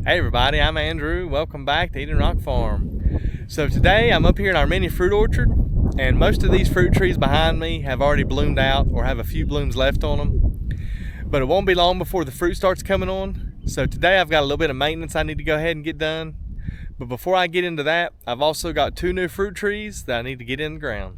Hey everybody, I'm Andrew. Welcome back to Eden Rock Farm. So today I'm up here in our mini fruit orchard, and most of these fruit trees behind me have already bloomed out or have a few blooms left on them. But it won't be long before the fruit starts coming on. So today I've got a little bit of maintenance I need to go ahead and get done. But before I get into that, I've also got 2 new fruit trees that I need to get in the ground.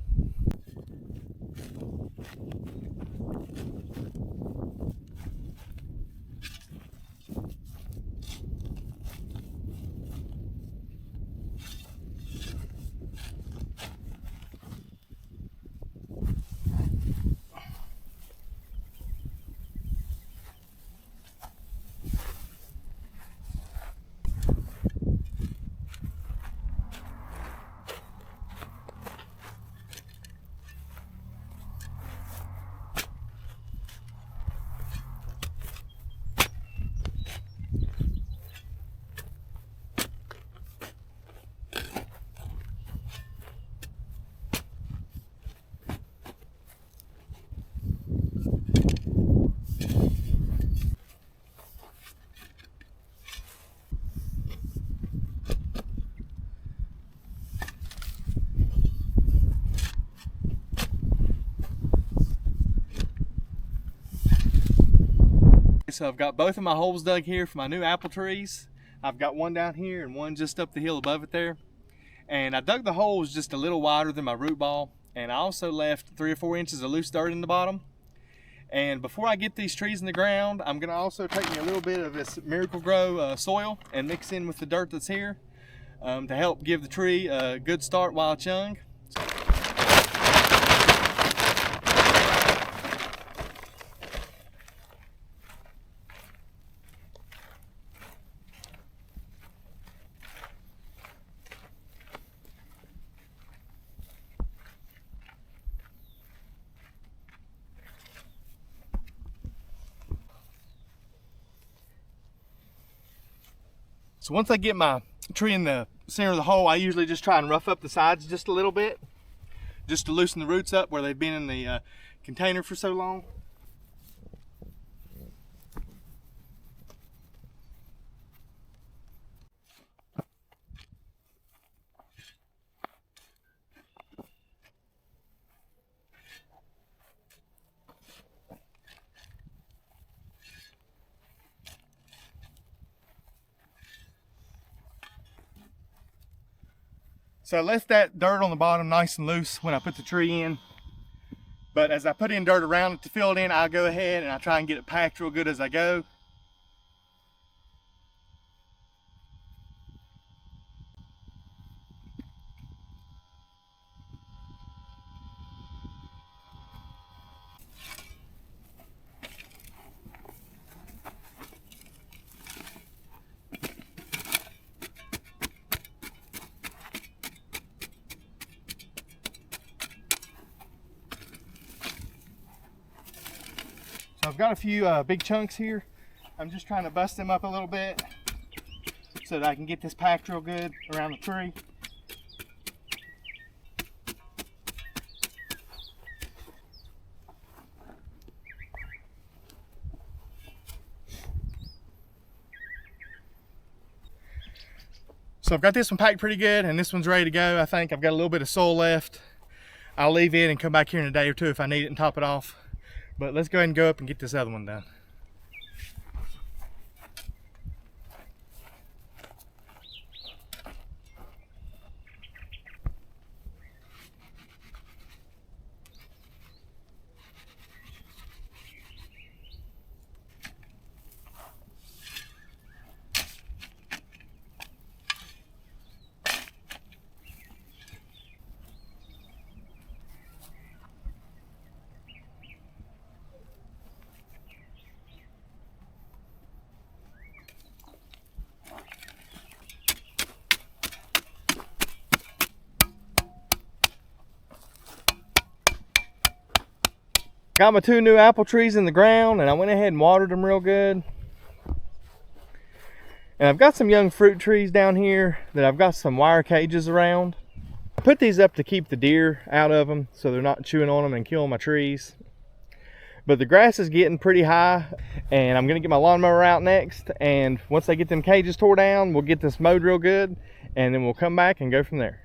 So I've got both of my holes dug here for my new apple trees. I've got one down here and one just up the hill above it there. And I dug the holes just a little wider than my root ball, and I also left 3 or 4 inches of loose dirt in the bottom. And before I get these trees in the ground, I'm gonna also take me a little bit of this Miracle-Gro soil and mix in with the dirt that's here to help give the tree a good start while it's young. So once I get my tree in the center of the hole, I usually just try and rough up the sides just a little bit, just to loosen the roots up where they've been in the container for so long. So I left that dirt on the bottom nice and loose when I put the tree in. But as I put in dirt around it to fill it in, I'll go ahead and I try and get it packed real good as I go. So I've got a few big chunks here. I'm just trying to bust them up a little bit so that I can get this packed real good around the tree. So I've got this one packed pretty good, and this one's ready to go. I think I've got a little bit of soil left. I'll leave it and come back here in a day or two if I need it and top it off. But let's go ahead and go up and get this other one done. Got my 2 new apple trees in the ground, and I went ahead and watered them real good. And I've got some young fruit trees down here that I've got some wire cages around. I put these up to keep the deer out of them so they're not chewing on them and killing my trees. But the grass is getting pretty high, and I'm gonna get my lawnmower out next, and once I get them cages tore down, we'll get this mowed real good, and then we'll come back and go from there.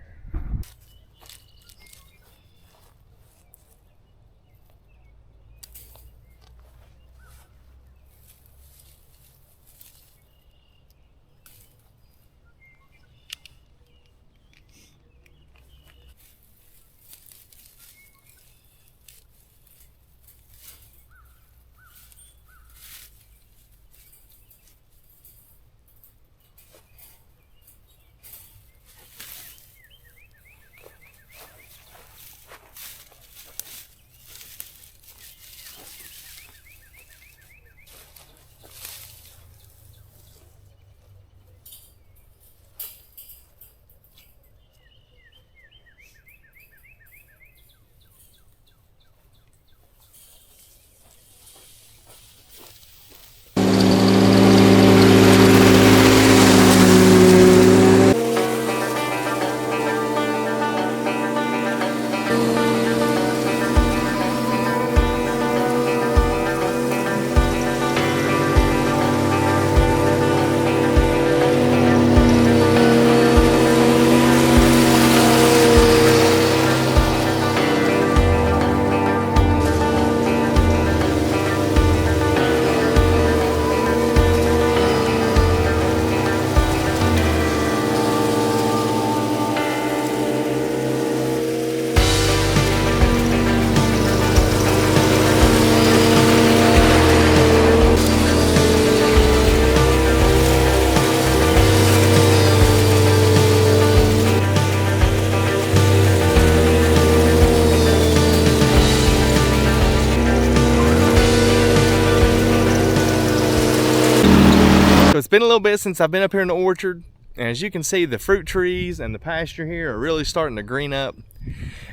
So it's been a little bit since I've been up here in the orchard, and as you can see, the fruit trees and the pasture here are really starting to green up.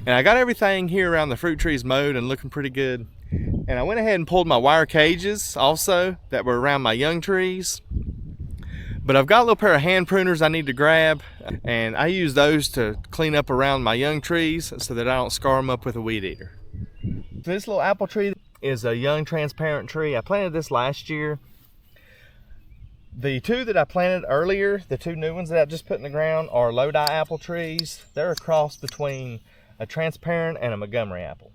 And I got everything here around the fruit trees mowed and looking pretty good. And I went ahead and pulled my wire cages also that were around my young trees. But I've got a little pair of hand pruners I need to grab, and I use those to clean up around my young trees so that I don't scar them up with a weed eater. This little apple tree is a young transparent tree. I planted this last year. The two that I planted earlier, the two new ones that I just put in the ground, are Lodi apple trees. They're a cross between a transparent and a Montgomery apple.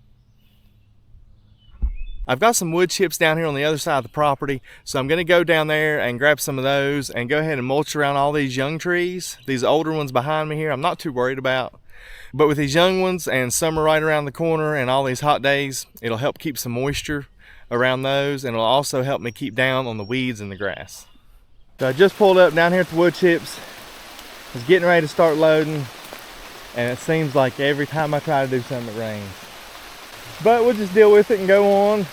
I've got some wood chips down here on the other side of the property, so I'm going to go down there and grab some of those and go ahead and mulch around all these young trees. These older ones behind me here, I'm not too worried about. But with these young ones and summer right around the corner and all these hot days, it'll help keep some moisture around those, and it'll also help me keep down on the weeds and the grass. So I just pulled up down here at the wood chips. I was getting ready to start loading, and it seems like every time I try to do something it rains. But we'll just deal with it and go on.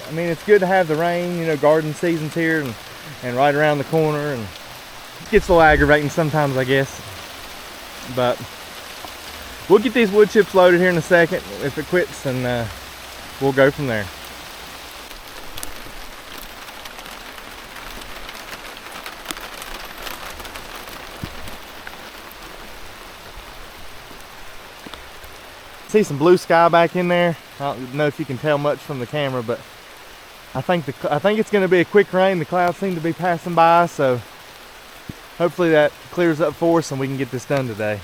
I mean, it's good to have the rain, you know, garden season's here and right around the corner, and it gets a little aggravating sometimes, I guess. But we'll get these wood chips loaded here in a second if it quits, and we'll go from there. See some blue sky back in there. I don't know if you can tell much from the camera, but I think it's going to be a quick rain. The clouds seem to be passing by, so hopefully that clears up for us and we can get this done today.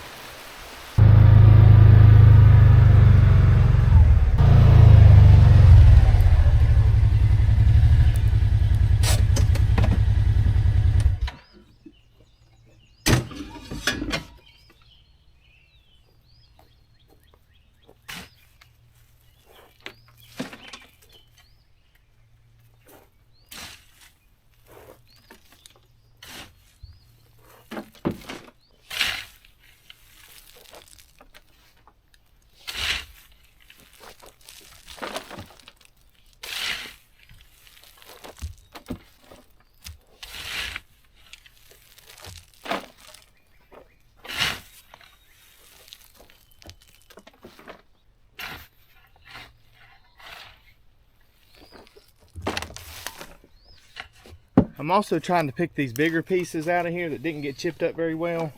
I'm also trying to pick these bigger pieces out of here that didn't get chipped up very well,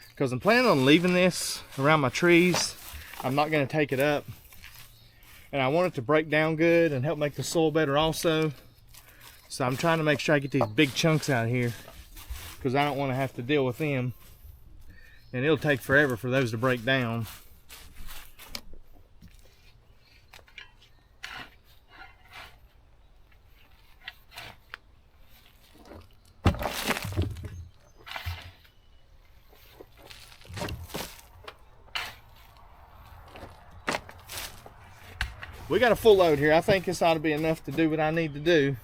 because I'm planning on leaving this around my trees. I'm not going to take it up, and I want it to break down good and help make the soil better also. So I'm trying to make sure I get these big chunks out here, because I don't want to have to deal with them, and it'll take forever for those to break down. We got a full load here. I think this ought to be enough to do what I need to do.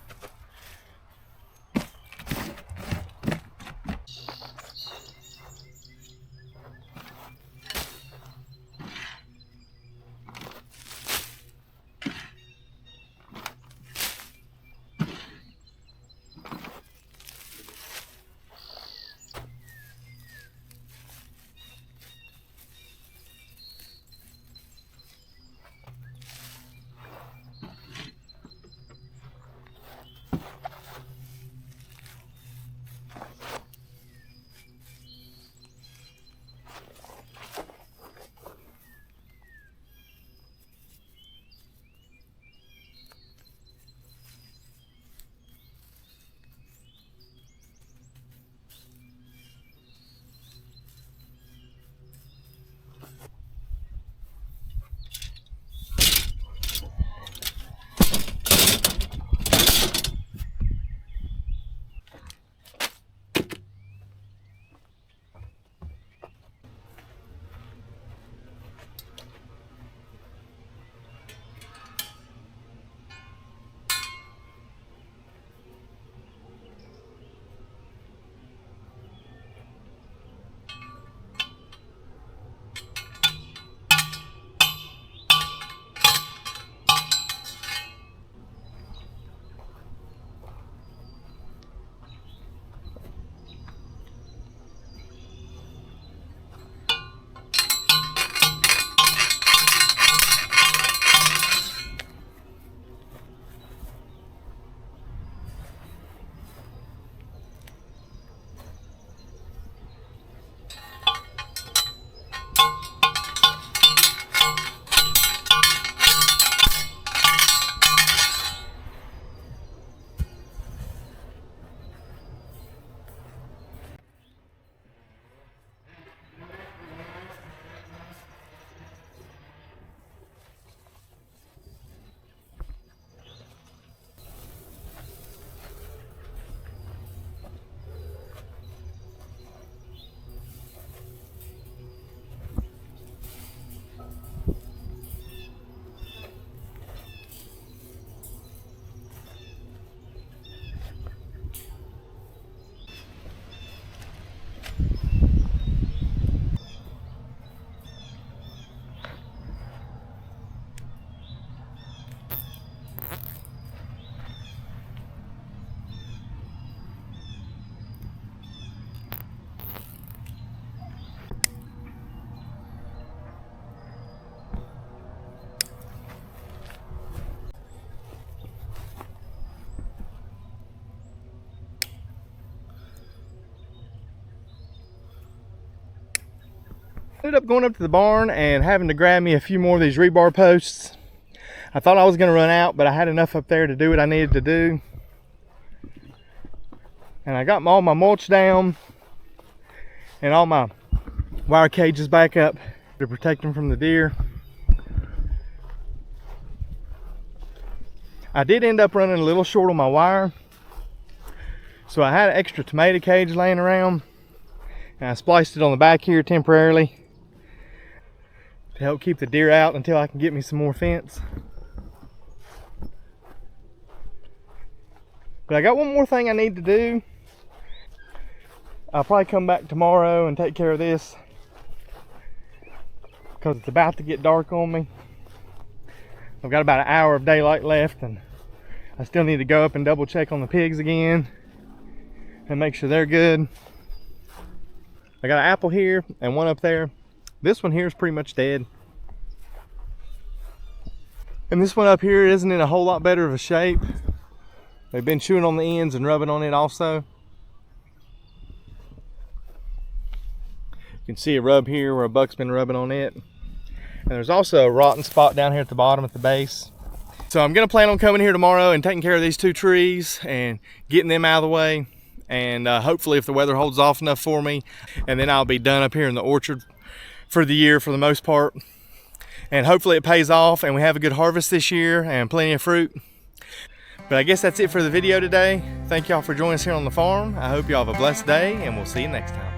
Ended up going up to the barn and having to grab me a few more of these rebar posts. I thought I was going to run out, but I had enough up there to do what I needed to do. And I got all my mulch down and all my wire cages back up to protect them from the deer. I did end up running a little short on my wire, so I had an extra tomato cage laying around, and I spliced it on the back here temporarily to help keep the deer out until I can get me some more fence. But I got one more thing I need to do. I'll probably come back tomorrow and take care of this because it's about to get dark on me. I've got about an hour of daylight left, and I still need to go up and double check on the pigs again and make sure they're good. I got an apple here and one up there. This one here is pretty much dead. And this one up here isn't in a whole lot better of a shape. They've been chewing on the ends and rubbing on it also. You can see a rub here where a buck's been rubbing on it. And there's also a rotten spot down here at the bottom at the base. So I'm gonna plan on coming here tomorrow and taking care of these 2 trees and getting them out of the way. And hopefully if the weather holds off enough for me, and then I'll be done up here in the orchard for the year for the most part. And hopefully it pays off and we have a good harvest this year and plenty of fruit. But I guess that's it for the video today. Thank y'all for joining us here on the farm. I hope y'all have a blessed day and we'll see you next time.